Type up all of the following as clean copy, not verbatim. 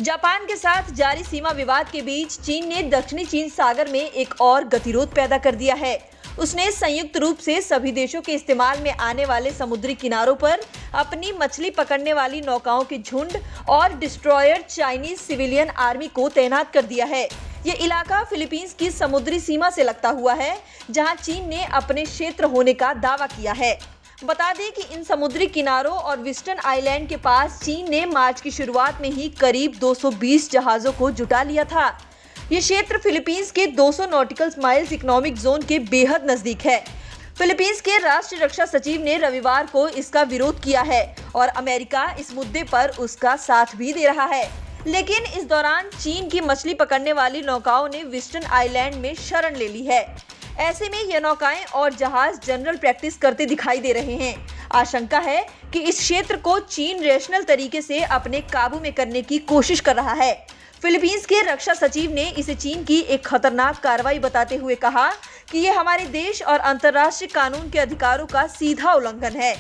Japan के साथ जारी सीमा विवाद के बीच चीन ने दक्षिणी चीन सागर में एक और गतिरोध पैदा कर दिया है। उसने संयुक्त रूप से सभी देशों के इस्तेमाल में आने वाले समुद्री किनारों पर अपनी मछली पकड़ने वाली नौकाओं के झुंड और डिस्ट्रॉयर चाइनीज सिविलियन आर्मी को तैनात कर दिया है। ये इलाका फिलीपींस की समुद्री सीमा से लगता हुआ है, जहां चीन ने अपने क्षेत्र होने का दावा किया है। बता दें कि इन समुद्री किनारों और वेस्टर्न आइलैंड के पास चीन ने मार्च की शुरुआत में ही करीब 220 जहाजों को जुटा लिया था। ये क्षेत्र फिलीपींस के 200 नॉटिकल माइल्स इकोनॉमिक जोन के बेहद नजदीक है। फिलीपींस के राष्ट्रीय रक्षा सचिव ने रविवार को इसका विरोध किया है और अमेरिका इस मुद्दे पर उसका साथ भी दे रहा है। लेकिन इस दौरान चीन की मछली पकड़ने वाली नौकाओं ने वेस्टर्न आइलैंड में शरण ले ली है। ऐसे में ये नौकाएं और जहाज जनरल प्रैक्टिस करते दिखाई दे रहे हैं। आशंका है कि इस क्षेत्र को चीन रेशनल तरीके से अपने काबू में करने की कोशिश कर रहा है। फिलीपींस के रक्षा सचिव ने इसे चीन की एक खतरनाक कार्रवाई बताते हुए कहा कि ये हमारे देश और अंतर्राष्ट्रीय कानून के अधिकारों का सीधा उल्लंघन है।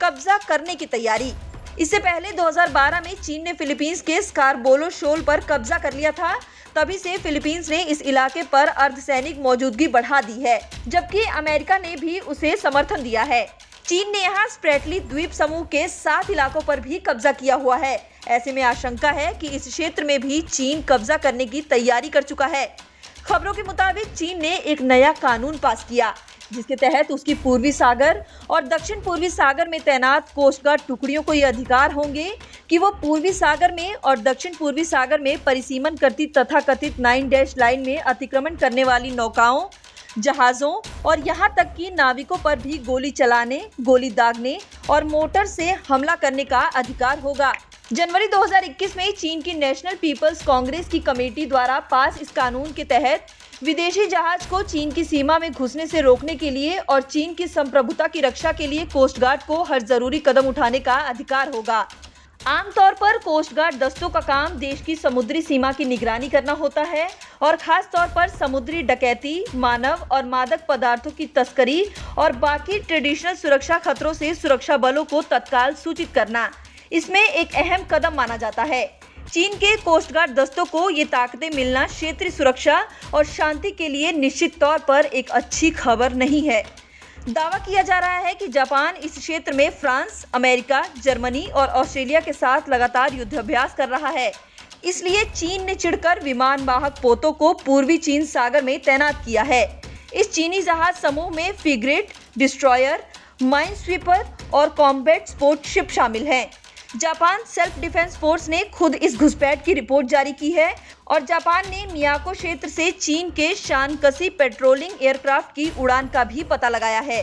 कब्जा करने की तैयारी। इससे पहले 2012 में चीन ने फिलीपींस के स्कारबोलो शोल पर कब्जा कर लिया था। तभी से फिलीपींस ने इस इलाके पर अर्धसैनिक मौजूदगी बढ़ा दी है, जबकि अमेरिका ने भी उसे समर्थन दिया है। चीन ने यहाँ स्प्रेटली द्वीप समूह के 7 इलाकों पर भी कब्जा किया हुआ है। ऐसे में आशंका है कि इस क्षेत्र में भी चीन कब्जा करने की तैयारी कर चुका है। खबरों के मुताबिक चीन ने एक नया कानून पास किया, जिसके तहत उसकी पूर्वी सागर और दक्षिण पूर्वी सागर में तैनात कोस्ट गार्ड टुकड़ियों को ये अधिकार होंगे कि वो पूर्वी सागर में और दक्षिण पूर्वी सागर में परिसीमन करती तथाकथित 9 डैश लाइन में अतिक्रमण करने वाली नौकाओं, जहाजों और यहाँ तक कि नाविकों पर भी गोली चलाने, गोली दागने और मोटर से हमला करने का अधिकार होगा। जनवरी 2021 में चीन की नेशनल पीपल्स कांग्रेस की कमेटी द्वारा पास इस कानून के तहत विदेशी जहाज को चीन की सीमा में घुसने से रोकने के लिए और चीन की संप्रभुता की रक्षा के लिए कोस्ट गार्ड को हर जरूरी कदम उठाने का अधिकार होगा। आमतौर पर कोस्ट गार्ड दस्तों का काम देश की समुद्री सीमा की निगरानी करना होता है और खास तौर पर समुद्री डकैती, मानव और मादक पदार्थों की तस्करी और बाकी ट्रेडिशनल सुरक्षा खतरों से सुरक्षा बलों को तत्काल सूचित करना इसमें एक अहम कदम माना जाता है। चीन के कोस्ट गार्ड दस्तों को ये ताकतें मिलना क्षेत्रीय सुरक्षा और शांति के लिए निश्चित तौर पर एक अच्छी खबर नहीं है। दावा किया जा रहा है कि जापान इस क्षेत्र में फ्रांस, अमेरिका, जर्मनी और ऑस्ट्रेलिया के साथ लगातार युद्धाभ्यास कर रहा है। इसलिए चीन ने चिढ़कर विमान वाहक पोतों को पूर्वी चीन सागर में तैनात किया है। इस चीनी जहाज समूह में फ्रिगेट, डिस्ट्रॉयर, माइन स्वीपर और कॉम्बैट सपोर्ट शिप शामिल हैं। जापान सेल्फ डिफेंस फोर्स ने खुद इस घुसपैठ की रिपोर्ट जारी की है और जापान ने मियाको क्षेत्र से चीन के शानकसी पेट्रोलिंग एयरक्राफ्ट की उड़ान का भी पता लगाया है।